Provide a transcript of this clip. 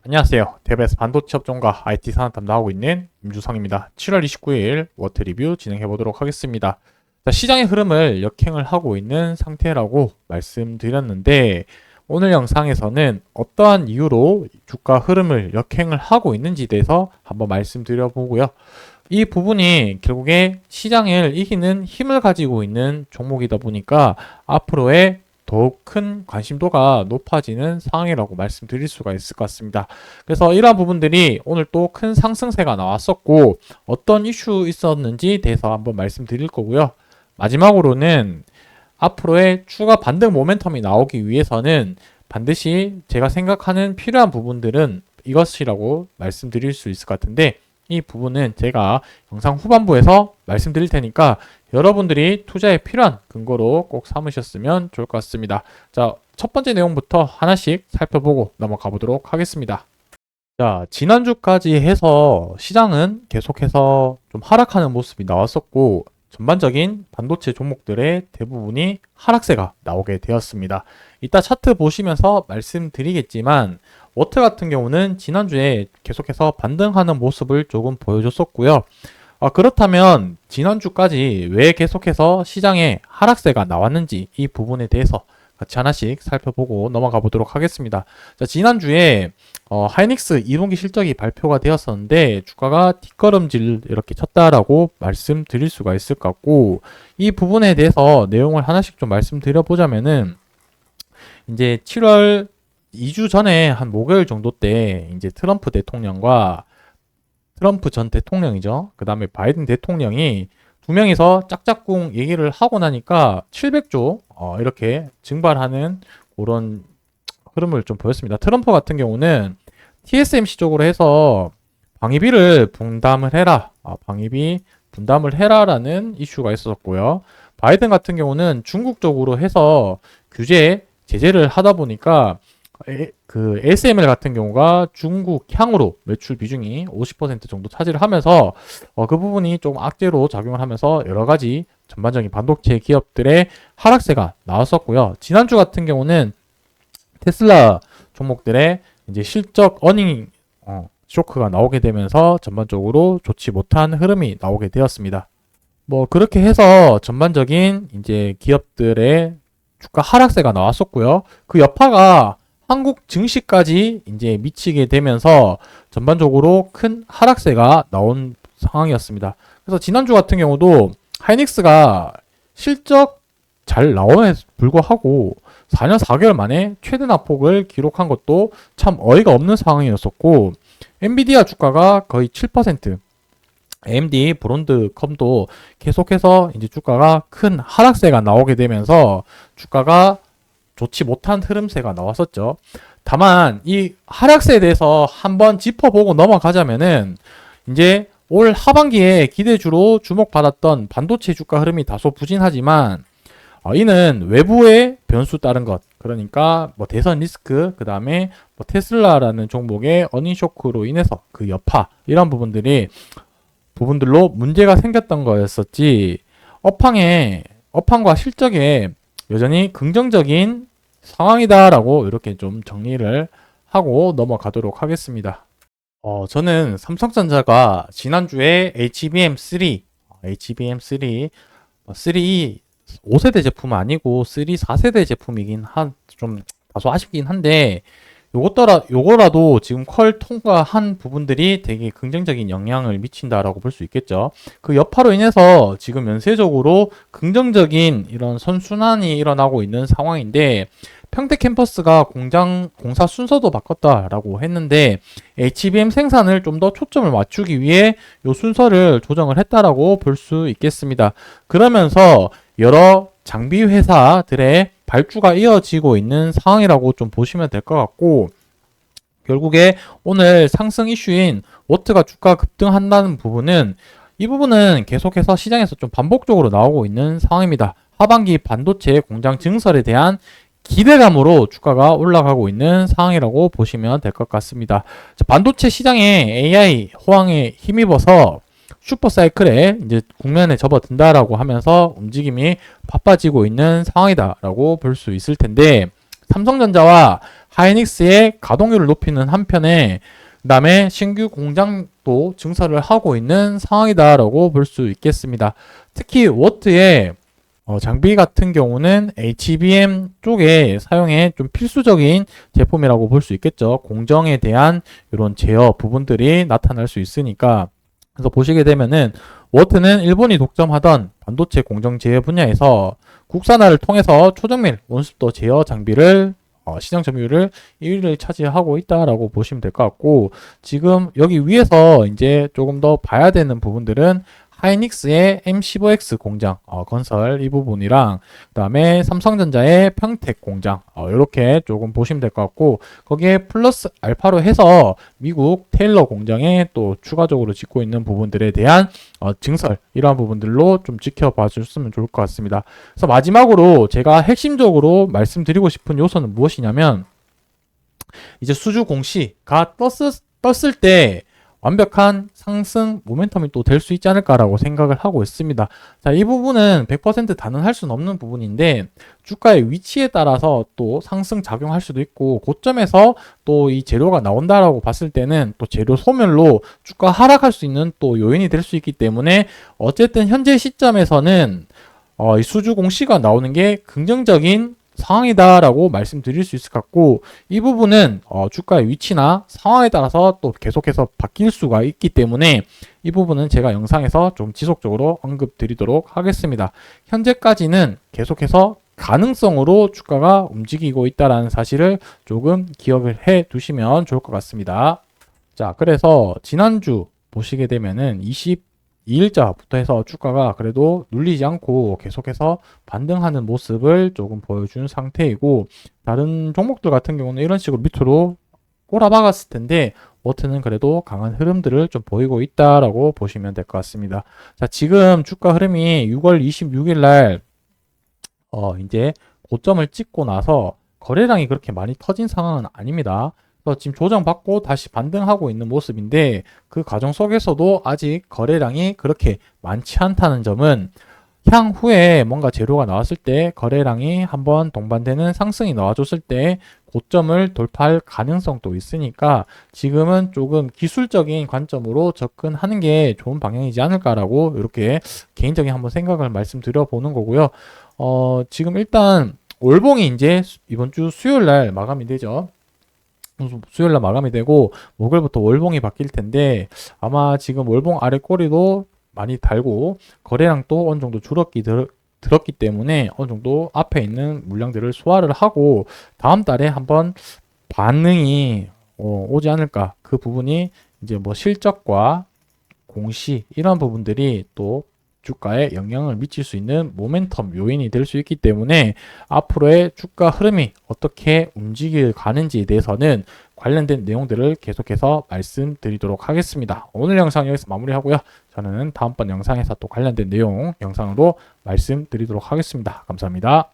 안녕하세요. 대베스 반도체 업종과 IT 산업 담당하고 있는 임주성입니다. 7월 29일 워트 리뷰 진행해 보도록 하겠습니다. 자, 시장의 흐름을 역행을 하고 있는 상태라고 말씀드렸는데 오늘 영상에서는 어떠한 이유로 주가 흐름을 역행을 하고 있는지에 대해서 한번 말씀드려 보고요. 이 부분이 결국에 시장을 이기는 힘을 가지고 있는 종목이다 보니까 앞으로의 더욱 큰 관심도가 높아지는 상황이라고 말씀드릴 수가 있을 것 같습니다. 그래서 이러한 부분들이 오늘 또 큰 상승세가 나왔었고 어떤 이슈 있었는지 대해서 한번 말씀드릴 거고요. 마지막으로는 앞으로의 추가 반등 모멘텀이 나오기 위해서는 반드시 제가 생각하는 필요한 부분들은 이것이라고 말씀드릴 수 있을 것 같은데 이 부분은 제가 영상 후반부에서 말씀드릴 테니까 여러분들이 투자에 필요한 근거로 꼭 삼으셨으면 좋을 것 같습니다. 자, 첫 번째 내용부터 하나씩 살펴보고 넘어가 보도록 하겠습니다. 자, 지난주까지 해서 시장은 계속해서 좀 하락하는 모습이 나왔었고 전반적인 반도체 종목들의 대부분이 하락세가 나오게 되었습니다. 이따 차트 보시면서 말씀드리겠지만 워트 같은 경우는 지난주에 계속해서 반등하는 모습을 조금 보여줬었고요. 그렇다면 지난주까지 왜 계속해서 시장에 하락세가 나왔는지 이 부분에 대해서 같이 하나씩 살펴보고 넘어가 보도록 하겠습니다. 자, 지난주에 하이닉스 2분기 실적이 발표가 되었었는데 주가가 뒷걸음질 이렇게 쳤다라고 말씀드릴 수가 있을 것 같고 이 부분에 대해서 내용을 하나씩 좀 말씀드려 보자면은 이제 7월 2주 전에 한 목요일 정도 때 이제 트럼프 대통령과 트럼프 전 대통령이죠. 그 다음에 바이든 대통령이 두 명이서 짝짝꿍 얘기를 하고 나니까 700조 이렇게 증발하는 그런 흐름을 좀 보였습니다. 트럼프 같은 경우는 TSMC 쪽으로 해서 방위비를 분담을 해라. 방위비 분담을 해라라는 이슈가 있었고요. 바이든 같은 경우는 중국 쪽으로 해서 제재를 하다 보니까 그 ASML 같은 경우가 중국 향으로 매출 비중이 50% 정도 차지를 하면서 그 부분이 좀 악재로 작용을 하면서 여러 가지 전반적인 반도체 기업들의 하락세가 나왔었고요. 지난주 같은 경우는 테슬라 종목들의 이제 실적 어닝 쇼크가 나오게 되면서 전반적으로 좋지 못한 흐름이 나오게 되었습니다. 뭐 그렇게 해서 전반적인 이제 기업들의 주가 하락세가 나왔었고요. 그 여파가 한국 증시까지 이제 미치게 되면서 전반적으로 큰 하락세가 나온 상황이었습니다. 그래서 지난주 같은 경우도 하이닉스가 실적 잘 나옴에도 불구하고 4년 4개월 만에 최대 낙폭을 기록한 것도 참 어이가 없는 상황이었었고 엔비디아 주가가 거의 7%, AMD 브론드컴도 계속해서 이제 주가가 큰 하락세가 나오게 되면서 주가가 좋지 못한 흐름세가 나왔었죠. 다만 이 하락세에 대해서 한번 짚어보고 넘어가자면은 이제 올 하반기에 기대주로 주목받았던 반도체 주가 흐름이 다소 부진하지만 이는 외부의 변수 따른 것, 그러니까 뭐 대선 리스크, 그 다음에 뭐 테슬라라는 종목의 어닝 쇼크로 인해서 그 여파 이런 부분들로 문제가 생겼던 거였었지. 업황과 실적에 여전히 긍정적인 상황이다라고 이렇게 좀 정리를 하고 넘어가도록 하겠습니다. 저는 삼성전자가 지난주에 HBM3 5세대 제품은 아니고 3 4세대 제품이긴 좀 다소 아쉽긴 한데 요거라도 지금 퀄 통과한 부분들이 되게 긍정적인 영향을 미친다라고 볼 수 있겠죠. 그 여파로 인해서 지금 연쇄적으로 긍정적인 이런 선순환이 일어나고 있는 상황인데 평택 캠퍼스가 공사 순서도 바꿨다라고 했는데 HBM 생산을 좀 더 초점을 맞추기 위해 요 순서를 조정을 했다라고 볼 수 있겠습니다. 그러면서 여러 장비 회사들의 발주가 이어지고 있는 상황이라고 좀 보시면 될 것 같고 결국에 오늘 상승 이슈인 워트가 주가 급등한다는 부분은 이 부분은 계속해서 시장에서 좀 반복적으로 나오고 있는 상황입니다. 하반기 반도체 공장 증설에 대한 기대감으로 주가가 올라가고 있는 상황이라고 보시면 될 것 같습니다. 반도체 시장에 AI 호황에 힘입어서 슈퍼사이클에 이제 국면에 접어든다라고 하면서 움직임이 바빠지고 있는 상황이다라고 볼 수 있을 텐데 삼성전자와 하이닉스의 가동률을 높이는 한편에 그 다음에 신규 공장도 증설을 하고 있는 상황이다라고 볼 수 있겠습니다. 특히 워트의 장비 같은 경우는 HBM 쪽에 사용에 좀 필수적인 제품이라고 볼 수 있겠죠. 공정에 대한 이런 제어 부분들이 나타날 수 있으니까. 그래서 보시게 되면은 워트는 일본이 독점하던 반도체 공정 제어 분야에서 국산화를 통해서 초정밀 온습도 제어 장비를 시장 점유율을 1위를 차지하고 있다라고 보시면 될 것 같고, 지금 여기 위에서 이제 조금 더 봐야 되는 부분들은 하이닉스의 M15X 공장 건설 이 부분이랑 그다음에 삼성전자의 평택 공장 이렇게 조금 보시면 될 것 같고, 거기에 플러스 알파로 해서 미국 테일러 공장에 또 추가적으로 짓고 있는 부분들에 대한 증설 이러한 부분들로 좀 지켜봐 주셨으면 좋을 것 같습니다. 그래서 마지막으로 제가 핵심적으로 말씀드리고 싶은 요소는 무엇이냐면, 이제 수주 공시가 떴을 때 완벽한 상승 모멘텀이 또 될 수 있지 않을까라고 생각을 하고 있습니다. 자, 이 부분은 100% 단언할 수는 없는 부분인데, 주가의 위치에 따라서 또 상승 작용할 수도 있고, 고점에서 또 이 재료가 나온다라고 봤을 때는 또 재료 소멸로 주가 하락할 수 있는 또 요인이 될 수 있기 때문에, 어쨌든 현재 시점에서는 이 수주 공시가 나오는 게 긍정적인 상황이다라고 말씀드릴 수 있을 것 같고, 이 부분은 주가의 위치나 상황에 따라서 또 계속해서 바뀔 수가 있기 때문에 이 부분은 제가 영상에서 좀 지속적으로 언급드리도록 하겠습니다. 현재까지는 계속해서 가능성으로 주가가 움직이고 있다는 사실을 조금 기억을 해 두시면 좋을 것 같습니다. 자, 그래서 지난주 보시게 되면은 2일자부터 해서 주가가 그래도 눌리지 않고 계속해서 반등하는 모습을 조금 보여준 상태이고, 다른 종목들 같은 경우는 이런 식으로 밑으로 꼬라박았을 텐데 워트는 그래도 강한 흐름들을 좀 보이고 있다라고 보시면 될 것 같습니다. 자, 지금 주가 흐름이 6월 26일 날 이제 고점을 찍고 나서 거래량이 그렇게 많이 터진 상황은 아닙니다. 지금 조정받고 다시 반등하고 있는 모습인데, 그 과정 속에서도 아직 거래량이 그렇게 많지 않다는 점은 향후에 뭔가 재료가 나왔을 때 거래량이 한번 동반되는 상승이 나와줬을 때 고점을 돌파할 가능성도 있으니까, 지금은 조금 기술적인 관점으로 접근하는 게 좋은 방향이지 않을까라고 이렇게 개인적인 한번 생각을 말씀드려 보는 거고요. 지금 일단 월봉이 이제 이번 주 수요일 날 마감이 되죠. 수요일날 마감이 되고 목요일부터 월봉이 바뀔 텐데, 아마 지금 월봉 아래 꼬리도 많이 달고 거래량도 어느 정도 들었기 때문에 어느 정도 앞에 있는 물량들을 소화를 하고 다음 달에 한번 반응이 오지 않을까. 그 부분이 이제 뭐 실적과 공시 이런 부분들이 또 주가에 영향을 미칠 수 있는 모멘텀 요인이 될 수 있기 때문에, 앞으로의 주가 흐름이 어떻게 움직일 가는지에 대해서는 관련된 내용들을 계속해서 말씀드리도록 하겠습니다. 오늘 영상 여기서 마무리하고요. 저는 다음번 영상에서 또 관련된 내용 영상으로 말씀드리도록 하겠습니다. 감사합니다.